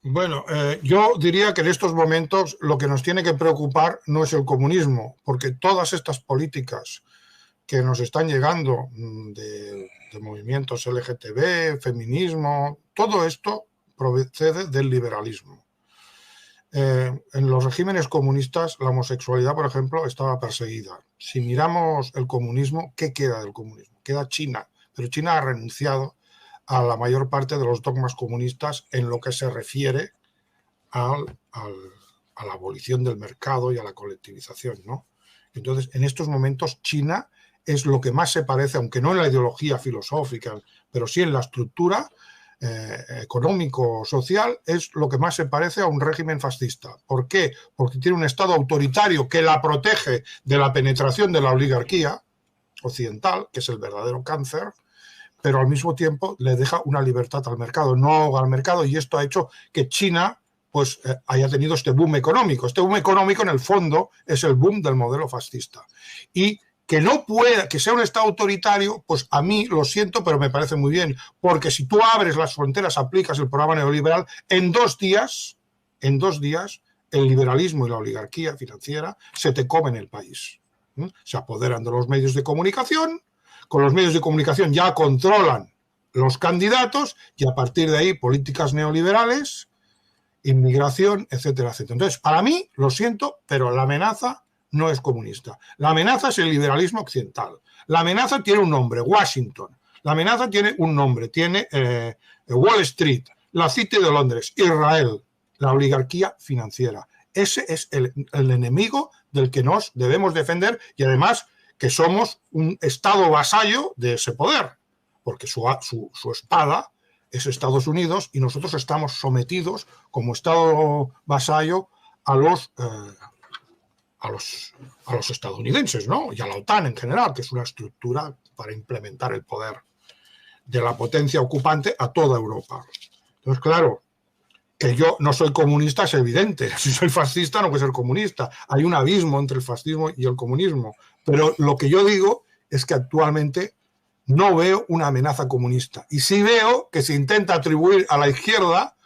Bueno, yo diría que en estos momentos lo que nos tiene que preocupar no es el comunismo, porque todas estas políticas que nos están llegando de movimientos LGTB, feminismo, todo esto procede del liberalismo. En los regímenes comunistas la homosexualidad, por ejemplo, estaba perseguida. Si miramos el comunismo, ¿qué queda del comunismo? Queda China, pero China ha renunciado a la mayor parte de los dogmas comunistas en lo que se refiere a la abolición del mercado y a la colectivización, ¿no? Entonces, en estos momentos, China es lo que más se parece, aunque no en la ideología filosófica, pero sí en la estructura económico-social, es lo que más se parece a un régimen fascista. ¿Por qué? Porque tiene un Estado autoritario que la protege de la penetración de la oligarquía occidental, que es el verdadero cáncer, pero al mismo tiempo le deja una libertad al mercado, no ahoga al mercado, y esto ha hecho que China pues haya tenido este boom económico. Este boom económico, en el fondo, es el boom del modelo fascista. Y que no pueda, que sea un Estado autoritario, pues a mí lo siento, pero me parece muy bien, porque si tú abres las fronteras, aplicas el programa neoliberal, en 2 días, el liberalismo y la oligarquía financiera se te comen el país. Se apoderan de los medios de comunicación, con los medios de comunicación ya controlan los candidatos y a partir de ahí políticas neoliberales, inmigración, etcétera, etcétera. Entonces, para mí, lo siento, pero la amenaza no es comunista. La amenaza es el liberalismo occidental. La amenaza tiene un nombre, Washington. La amenaza tiene un nombre, tiene Wall Street, la City de Londres, Israel, la oligarquía financiera. Ese es el enemigo del que nos debemos defender y además que somos un Estado vasallo de ese poder, porque su espada es Estados Unidos y nosotros estamos sometidos como Estado vasallo a los estadounidenses, ¿no? Y a la OTAN en general, que es una estructura para implementar el poder de la potencia ocupante a toda Europa. Entonces, claro, que yo no soy comunista es evidente. Si soy fascista no puedo ser comunista. Hay un abismo entre el fascismo y el comunismo. Pero lo que yo digo es que actualmente no veo una amenaza comunista. Y sí veo que se intenta atribuir a la izquierda,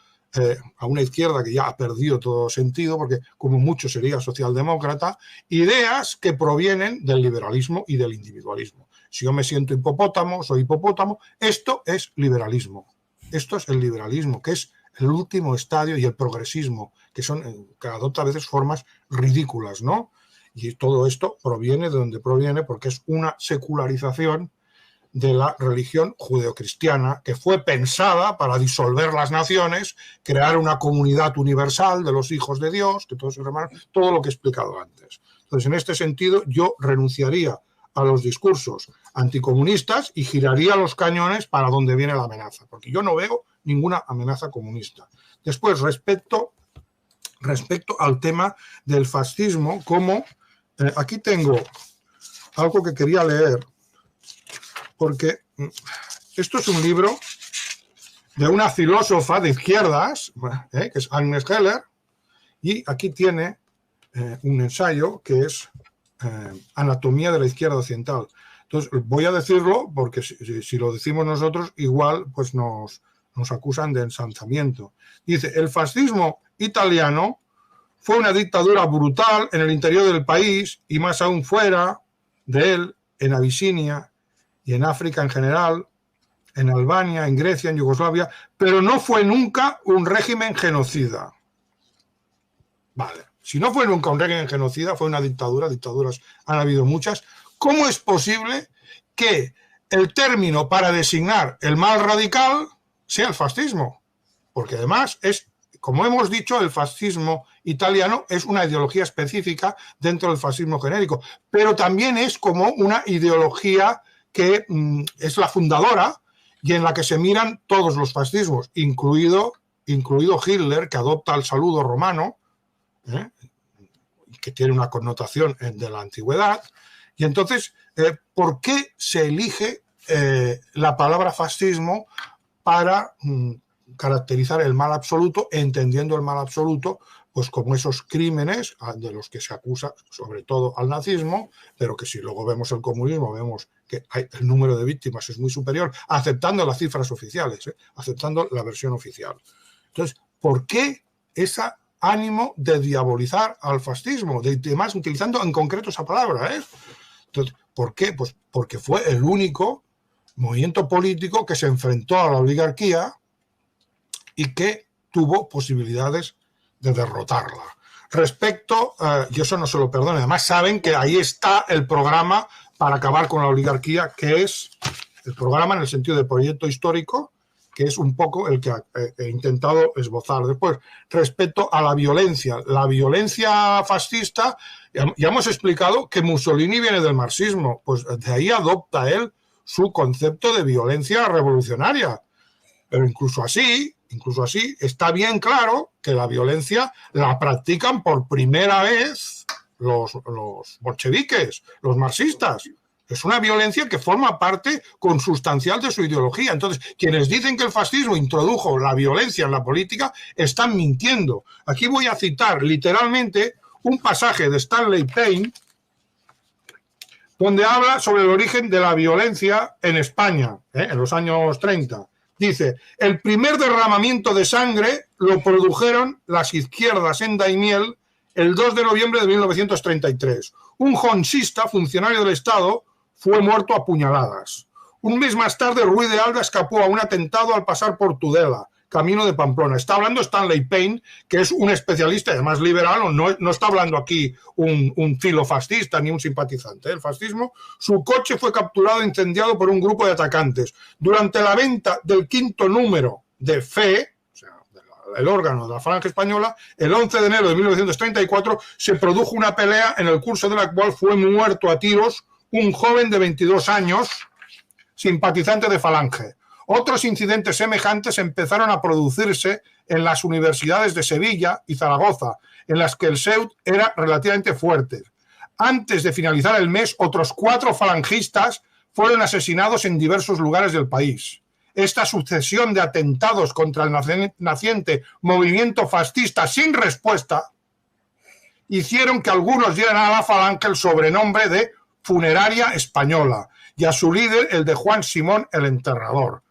a una izquierda que ya ha perdido todo sentido, porque como mucho sería socialdemócrata, ideas que provienen del liberalismo y del individualismo. Si yo me siento hipopótamo, soy hipopótamo, esto es liberalismo. Esto es el liberalismo, que es el último estadio, y el progresismo, que adopta a veces formas ridículas, ¿no? Y todo esto proviene de donde proviene, porque es una secularización de la religión judeocristiana que fue pensada para disolver las naciones, crear una comunidad universal de los hijos de Dios, de todos sus hermanos, todo lo que he explicado antes. Entonces, en este sentido, yo renunciaría a los discursos anticomunistas y giraría los cañones para donde viene la amenaza, porque yo no veo ninguna amenaza comunista. Después, respecto al tema del fascismo, como aquí tengo algo que quería leer, porque esto es un libro de una filósofa de izquierdas, que es Agnes Heller, y aquí tiene un ensayo que es Anatomía de la izquierda occidental. Entonces, voy a decirlo porque si lo decimos nosotros, igual pues nos acusan de ensalzamiento. Dice, el fascismo italiano fue una dictadura brutal en el interior del país y más aún fuera de él, en Abisinia y en África en general, en Albania, en Grecia, en Yugoslavia, pero no fue nunca un régimen genocida. Vale, si no fue nunca un régimen genocida, fue una dictadura, dictaduras han habido muchas. ¿Cómo es posible que el término para designar el mal radical sea el fascismo? Porque además es, como hemos dicho, el fascismo italiano es una ideología específica dentro del fascismo genérico, pero también es como una ideología que es la fundadora y en la que se miran todos los fascismos, incluido Hitler, que adopta el saludo romano, que tiene una connotación de la antigüedad. Y entonces, ¿por qué se elige la palabra fascismo para caracterizar el mal absoluto, entendiendo el mal absoluto pues como esos crímenes de los que se acusa sobre todo al nazismo, pero que si luego vemos el comunismo, vemos que el número de víctimas es muy superior, aceptando las cifras oficiales, aceptando la versión oficial. Entonces, ¿por qué ese ánimo de diabolizar al fascismo? Además, utilizando en concreto esa palabra, ¿eh? Entonces, ¿por qué? Pues porque fue el único movimiento político que se enfrentó a la oligarquía y que tuvo posibilidades de derrotarla. Respecto, y eso no se lo perdono, además saben que ahí está el programa para acabar con la oligarquía, que es el programa en el sentido de proyecto histórico, que es un poco el que he intentado esbozar. Después, respecto a la violencia fascista, ya hemos explicado que Mussolini viene del marxismo, pues de ahí adopta él su concepto de violencia revolucionaria. Pero incluso así está bien claro que la violencia la practican por primera vez los bolcheviques, los marxistas. Es una violencia que forma parte consustancial de su ideología. Entonces, quienes dicen que el fascismo introdujo la violencia en la política están mintiendo. Aquí voy a citar literalmente un pasaje de Stanley Payne donde habla sobre el origen de la violencia en España, en los años 30. Dice, el primer derramamiento de sangre lo produjeron las izquierdas en Daimiel el 2 de noviembre de 1933. Un jonsista, funcionario del Estado, fue muerto a puñaladas. Un mes más tarde, Ruiz de Alda escapó a un atentado al pasar por Tudela, camino de Pamplona. Está hablando Stanley Payne, que es un especialista, además liberal, no está hablando aquí un filofascista ni un simpatizante del fascismo. Su coche fue capturado e incendiado por un grupo de atacantes. Durante la venta del 5º número de Fe, o sea, el órgano de la Falange Española, el 11 de enero de 1934 se produjo una pelea en el curso de la cual fue muerto a tiros un joven de 22 años, simpatizante de Falange. Otros incidentes semejantes empezaron a producirse en las universidades de Sevilla y Zaragoza, en las que el SEUT era relativamente fuerte. Antes de finalizar el mes, otros 4 falangistas fueron asesinados en diversos lugares del país. Esta sucesión de atentados contra el naciente movimiento fascista sin respuesta hicieron que algunos dieran a la Falange el sobrenombre de Funeraria Española y a su líder el de Juan Simón el Enterrador.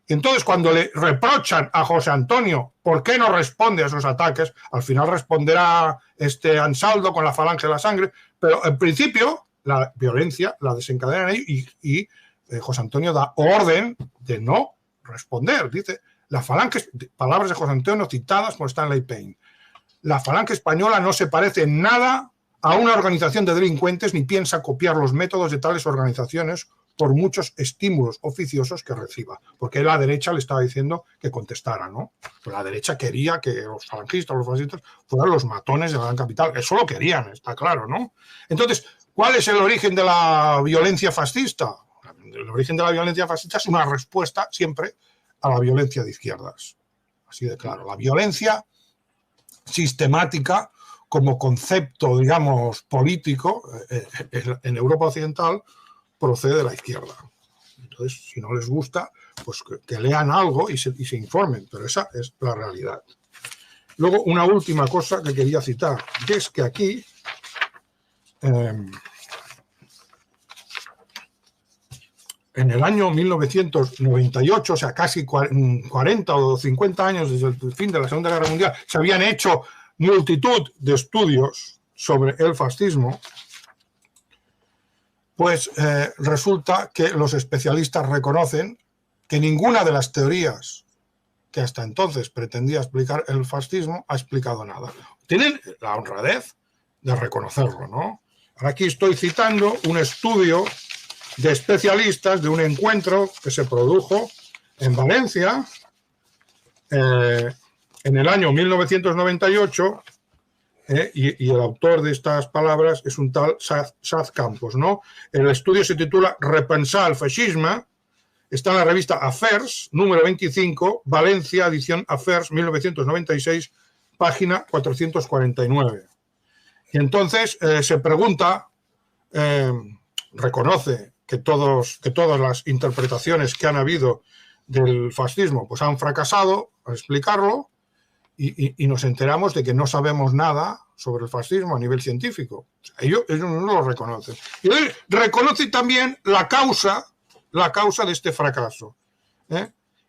Y entonces, cuando le reprochan a José Antonio por qué no responde a esos ataques, al final responderá Ansaldo con la Falange de la Sangre, pero en principio la violencia la desencadenan ellos y José Antonio da orden de no responder. Dice, la Falange, palabras de José Antonio citadas por Stanley Payne, la Falange Española no se parece en nada a una organización de delincuentes ni piensa copiar los métodos de tales organizaciones por muchos estímulos oficiosos que reciba. Porque la derecha le estaba diciendo que contestara, ¿no? Pues la derecha quería que los falangistas, los fascistas, fueran los matones de la gran capital. Eso lo querían, está claro, ¿no? Entonces, ¿cuál es el origen de la violencia fascista? El origen de la violencia fascista es una respuesta siempre a la violencia de izquierdas. Así de claro. La violencia sistemática como concepto, digamos, político en Europa Occidental procede de la izquierda. Entonces, si no les gusta, pues que lean algo y se informen, pero esa es la realidad. Luego, una última cosa que quería citar, que es que aquí en el año 1998, o sea, casi 40 o 50 años desde el fin de la Segunda Guerra Mundial, se habían hecho multitud de estudios sobre el fascismo, pues resulta que los especialistas reconocen que ninguna de las teorías que hasta entonces pretendía explicar el fascismo ha explicado nada. Tienen la honradez de reconocerlo, ¿no? Ahora aquí estoy citando un estudio de especialistas de un encuentro que se produjo en Valencia en el año 1998, y el autor de estas palabras es un tal Saz Campos, ¿no? El estudio se titula Repensar el fascisme, está en la revista Afers, número 25, Valencia, edición Afers, 1996, página 449. Y entonces se pregunta, reconoce que todas las interpretaciones que han habido del fascismo pues han fracasado al explicarlo, y nos enteramos de que no sabemos nada sobre el fascismo a nivel científico. O sea, ellos no lo reconocen. Y él reconoce también la causa de este fracaso.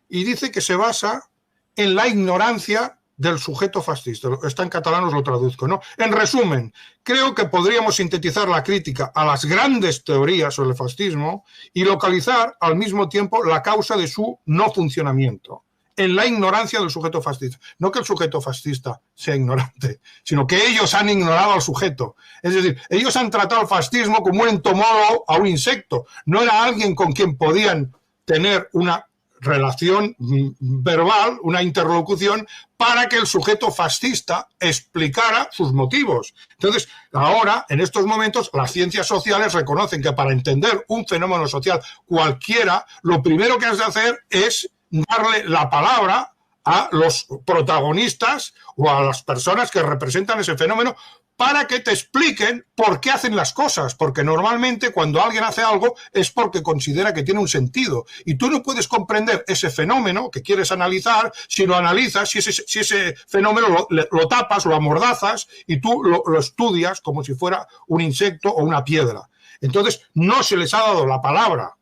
Y dice que se basa en la ignorancia del sujeto fascista. Está en catalán, os lo traduzco, ¿no? En resumen, creo que podríamos sintetizar la crítica a las grandes teorías sobre el fascismo y localizar al mismo tiempo la causa de su no funcionamiento, en la ignorancia del sujeto fascista. No que el sujeto fascista sea ignorante, sino que ellos han ignorado al sujeto. Es decir, ellos han tratado al fascismo como un entomólogo a un insecto. No era alguien con quien podían tener una relación verbal, una interlocución, para que el sujeto fascista explicara sus motivos. Entonces, ahora, en estos momentos, las ciencias sociales reconocen que para entender un fenómeno social cualquiera, lo primero que has de hacer es darle la palabra a los protagonistas o a las personas que representan ese fenómeno para que te expliquen por qué hacen las cosas, porque normalmente cuando alguien hace algo es porque considera que tiene un sentido y tú no puedes comprender ese fenómeno que quieres analizar si lo analizas, si ese fenómeno lo tapas, lo amordazas y tú lo estudias como si fuera un insecto o una piedra. Entonces no se les ha dado la palabra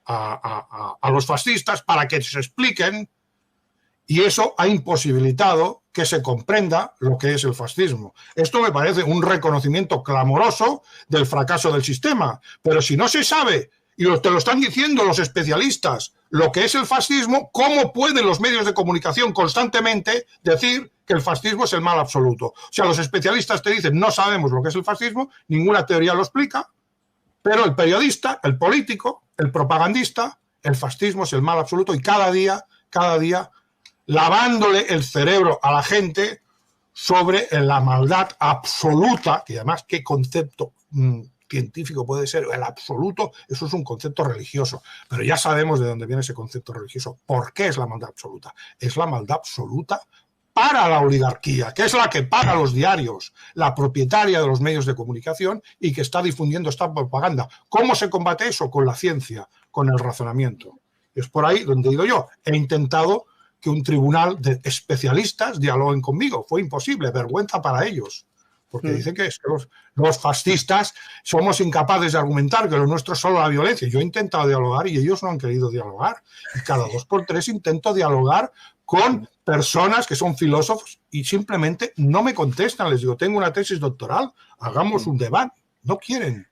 a los fascistas para que se expliquen, y eso ha imposibilitado que se comprenda lo que es el fascismo. Esto me parece un reconocimiento clamoroso del fracaso del sistema, pero si no se sabe, y te lo están diciendo los especialistas, lo que es el fascismo, ¿cómo pueden los medios de comunicación constantemente decir que el fascismo es el mal absoluto? O sea, los especialistas te dicen, no sabemos lo que es el fascismo, ninguna teoría lo explica, pero el periodista, el político, el propagandista, el fascismo es el mal absoluto, y cada día, lavándole el cerebro a la gente sobre la maldad absoluta, que además qué concepto científico puede ser, el absoluto, eso es un concepto religioso, pero ya sabemos de dónde viene ese concepto religioso. ¿Por qué es la maldad absoluta? Es la maldad absoluta para la oligarquía, que es la que paga los diarios, la propietaria de los medios de comunicación y que está difundiendo esta propaganda. ¿Cómo se combate eso? Con la ciencia, con el razonamiento. Es por ahí donde digo yo, he intentado que un tribunal de especialistas dialoguen conmigo. Fue imposible, vergüenza para ellos, porque dicen que los fascistas somos incapaces de argumentar que lo nuestro es solo la violencia. Yo he intentado dialogar y ellos no han querido dialogar. Y cada 2 por 3 intento dialogar con personas que son filósofos y simplemente no me contestan. Les digo, tengo una tesis doctoral, hagamos un debate. No quieren.